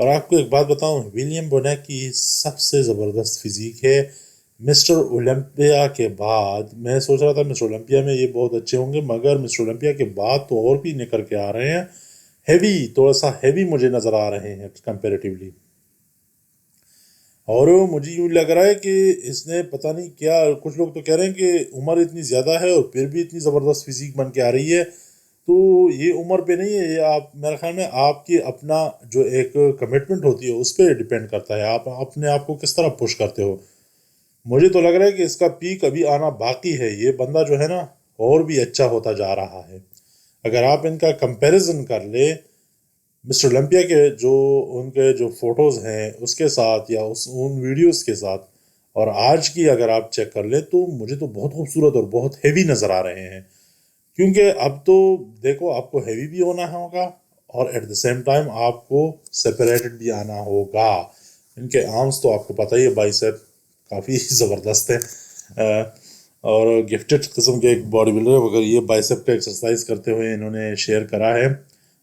اور آپ کو ایک بات بتاؤں، ولیم بونیک کی سب سے زبردست فزیک ہے۔ مسٹر اولمپیا کے بعد میں سوچ رہا تھا مسٹر اولمپیا میں یہ بہت اچھے ہوں گے، مگر مسٹر اولمپیا کے بعد تو اور بھی نکل کے آ رہے ہیں، ہیوی، تھوڑا سا ہیوی مجھے نظر آ رہے ہیں کمپیریٹیولی۔ اور مجھے یوں لگ رہا ہے کہ اس نے پتہ نہیں کیا، کچھ لوگ تو کہہ رہے ہیں کہ عمر اتنی زیادہ ہے اور پھر بھی اتنی زبردست فزیک بن کے آ رہی ہے، تو یہ عمر پہ نہیں ہے، یہ آپ میرے خیال میں آپ کی اپنا جو ایک کمٹمنٹ ہوتی ہے اس پہ ڈیپینڈ کرتا ہے، آپ اپنے آپ کو کس طرح پش کرتے ہو۔ مجھے تو لگ رہا ہے کہ اس کا پیک ابھی آنا باقی ہے، یہ بندہ جو ہے نا اور بھی اچھا ہوتا جا رہا ہے۔ اگر آپ ان کا کمپیریزن کر لیں مسٹر اولمپیا کے جو ان کے جو فوٹوز ہیں اس کے ساتھ یا ان ویڈیوز کے ساتھ، اور آج کی اگر آپ چیک کر لیں، تو مجھے تو بہت خوبصورت اور بہت ہیوی نظر آ رہے ہیں، کیونکہ اب تو دیکھو آپ کو ہیوی بھی ہونا ہوگا اور ایٹ دا سیم ٹائم آپ کو سیپریٹڈ بھی آنا ہوگا۔ ان کے آرمز تو آپ کو پتہ ہی ہے، بائیسیپ کافی زبردست ہے، اور گفٹڈ قسم کے ایک باڈی بلڈر ہے، مگر یہ بائیسیپ کا ایکسرسائز کرتے ہوئے انہوں نے شیئر کرا ہے،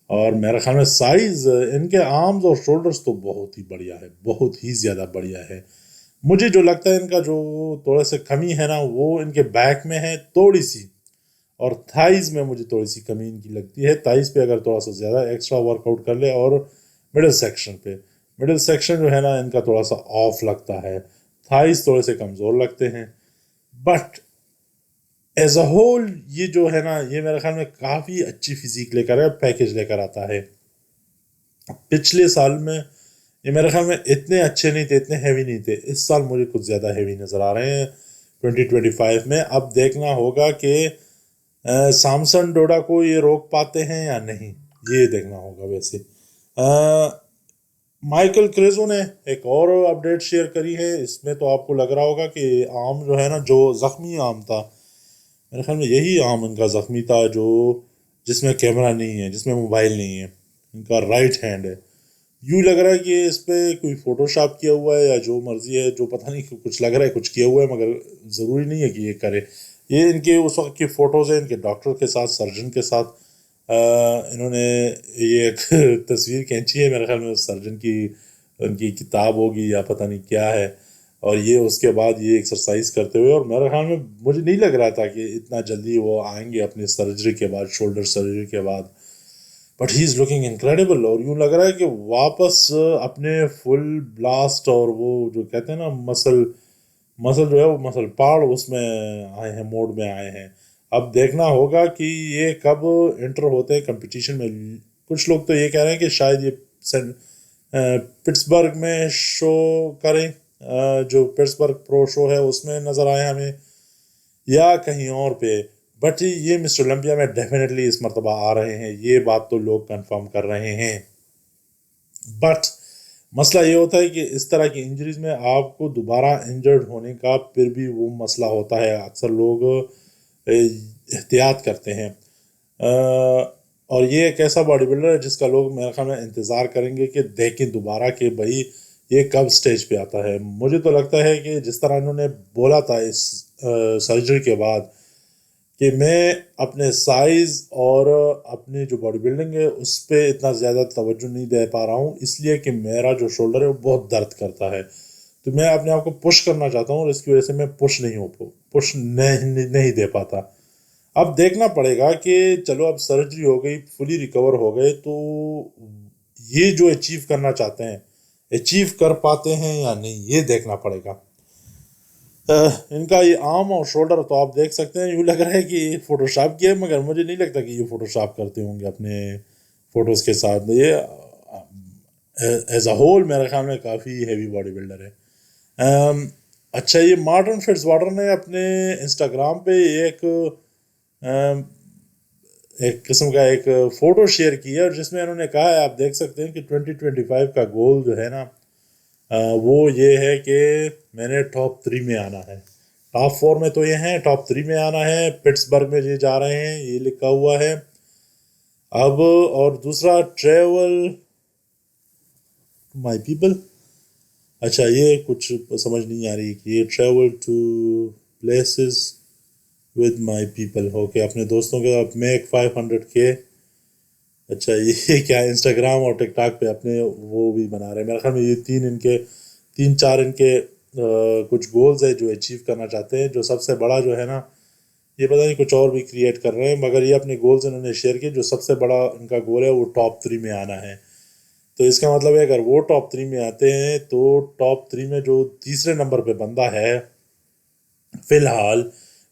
اور میرے خیال میں سائز ان کے آرمز اور شولڈرز تو بہت ہی بڑھیا ہے، بہت ہی زیادہ بڑھیا ہے۔ مجھے جو لگتا ہے ان کا جو تھوڑا سا کمی ہے نا، وہ ان کے بیک میں ہے تھوڑی سی، اور تھائز میں مجھے تھوڑی سی کمی ان کی لگتی ہے۔ تھائز پہ اگر تھوڑا سا زیادہ ایکسٹرا ورک آؤٹ کر لے، اور مڈل سیکشن جو ہے نا ان کا تھوڑا سا آف لگتا ہے، تھائز تھوڑے سے کمزور لگتے ہیں، بٹ ایز اے ہول یہ جو ہے نا، یہ میرے خیال میں کافی اچھی فزیک لے کر پیکیج لے کر آتا ہے۔ پچھلے سال میں یہ میرے خیال میں اتنے اچھے نہیں تھے، اتنے ہیوی نہیں تھے، اس سال مجھے کچھ زیادہ ہیوی نظر آ رہے ہیں 2025 میں۔ اب دیکھنا ہوگا کہ سامسن ڈوڈا کو یہ روک پاتے ہیں یا نہیں، یہ دیکھنا ہوگا۔ ویسے مائیکل کریزو نے ایک اور اپڈیٹ شیئر کری ہے، اس میں تو آپ کو لگ رہا ہوگا کہ آرم جو ہے نا، جو زخمی آرم تھا، میرے خیال میں یہی آرم ان کا زخمی تھا، جس میں کیمرہ نہیں ہے، جس میں موبائل نہیں ہے، ان کا رائٹ ہینڈ ہے۔ یوں لگ رہا ہے کہ اس پہ کوئی فوٹو شاپ کیا ہوا ہے یا جو مرضی ہے، جو پتہ نہیں، کچھ لگ رہا ہے کچھ کیا ہوا ہے، مگر ضروری نہیں ہے کہ یہ کرے۔ یہ ان کے اس وقت کی فوٹوز ہیں، ان کے ڈاکٹر کے ساتھ، سرجن کے ساتھ، انہوں نے یہ ایک تصویر کھینچی ہے، میرے خیال میں سرجن کی ان کی کتاب ہوگی یا پتہ نہیں کیا ہے، اور یہ اس کے بعد یہ ایکسرسائز کرتے ہوئے، اور میرے خیال میں مجھے نہیں لگ رہا تھا کہ اتنا جلدی وہ آئیں گے اپنی سرجری کے بعد، شولڈر سرجری کے بعد، but he is looking incredible. اور یوں لگ رہا ہے کہ واپس اپنے فل بلاسٹ، اور وہ جو کہتے ہیں نا مسل جو ہے وہ مسل پاڑ اس میں آئے ہیں، موڈ میں آئے ہیں۔ اب دیکھنا ہوگا کہ یہ کب انٹر ہوتے ہیں کمپٹیشن میں۔ کچھ لوگ تو یہ کہہ رہے ہیں کہ شاید یہ پٹسبرگ میں شو کریں، جو پٹسبرگ پرو شو ہے اس میں نظر آئے ہمیں، یا کہیں اور پہ، بٹ یہ مسٹر اولمپیا میں ڈیفینیٹلی اس مرتبہ آ رہے ہیں، یہ بات تو لوگ کنفرم کر رہے ہیں۔ بٹ مسئلہ یہ ہوتا ہے کہ اس طرح کی انجریز میں آپ کو دوبارہ انجرڈ ہونے کا پھر بھی وہ مسئلہ ہوتا ہے، اکثر لوگ احتیاط کرتے ہیں، اور یہ ایک ایسا باڈی بلڈر ہے جس کا لوگ میرے خیال میں انتظار کریں گے کہ دیکھیں دوبارہ کہ بھائی یہ کب سٹیج پہ آتا ہے۔ مجھے تو لگتا ہے کہ جس طرح انہوں نے بولا تھا اس سرجری کے بعد کہ میں اپنے سائز اور اپنی جو باڈی بلڈنگ ہے اس پہ اتنا زیادہ توجہ نہیں دے پا رہا ہوں، اس لیے کہ میرا جو شولڈر ہے وہ بہت درد کرتا ہے، تو میں اپنے آپ کو پش کرنا چاہتا ہوں، اور اس کی وجہ سے میں پش نہیں دے پاتا۔ اب دیکھنا پڑے گا کہ چلو اب سرجری ہو گئی، فلی ریکور ہو گئے، تو یہ جو اچیو کرنا چاہتے ہیں اچیو کر پاتے ہیں یا نہیں، یہ دیکھنا پڑے گا۔ ان کا یہ آرم اور شولڈر تو آپ دیکھ سکتے ہیں، یوں لگ رہا ہے کہ یہ فوٹو شاپ کیا ہے، مگر مجھے نہیں لگتا کہ یہ فوٹو شاپ کرتے ہوں گے اپنے فوٹوز کے ساتھ۔ یہ ایز اے ہول میرے خیال میں کافی ہیوی باڈی بلڈر ہے۔ اچھا، یہ مارٹن فٹز واٹر نے اپنے انسٹاگرام پہ ایک قسم کا ایک فوٹو شیئر کی ہے، اور جس میں انہوں نے کہا ہے، آپ دیکھ سکتے ہیں کہ 2025 کا گول جو ہے نا، وہ یہ ہے کہ میں نے ٹاپ 3 میں آنا ہے، ٹاپ 4 میں تو یہ ہیں، ٹاپ 3 میں آنا ہے، پٹسبرگ میں یہ جا رہے ہیں، یہ لکھا ہوا ہے اب۔ اور دوسرا ٹریول مائی پیپل، اچھا یہ کچھ سمجھ نہیں آ رہی کہ یہ travel to places with my people ہو کے اپنے دوستوں کے ساتھ میک 500K اچھا یہ کیا انسٹاگرام اور ٹک ٹاک پہ اپنے وہ بھی بنا رہے ہیں؟ میرے خیال میں یہ تین چار ان کے کچھ گولز ہے جو اچیو کرنا چاہتے ہیں. جو سب سے بڑا جو ہے نا، یہ پتہ نہیں کچھ اور بھی کریٹ کر رہے ہیں، مگر یہ اپنے گولز انہوں نے شیئر کیے. جو سب سے بڑا ان کا گول ہے وہ ٹاپ 3 میں آنا ہے. تو اس کا مطلب ہے اگر وہ ٹاپ 3 میں آتے ہیں تو ٹاپ 3 میں جو تیسرے نمبر پہ بندہ ہے فی الحال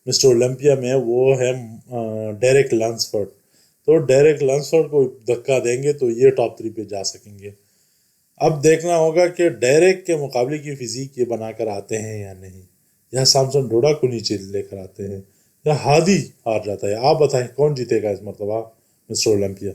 مسٹر اولمپیا میں، وہ ہے ڈیرک لانسفرڈ. تو ڈیرک لانسفرڈ کو دھکا دیں گے تو یہ ٹاپ 3 پہ جا سکیں گے. اب دیکھنا ہوگا کہ ڈیرک کے مقابلے کی فزیک یہ بنا کر آتے ہیں یا نہیں، یا سامسن ڈوڈا کو نیچے لے کر آتے ہیں، یا ہادی ہار جاتا ہے. آپ بتائیں کون جیتے گا اس مرتبہ مسٹر اولمپیا؟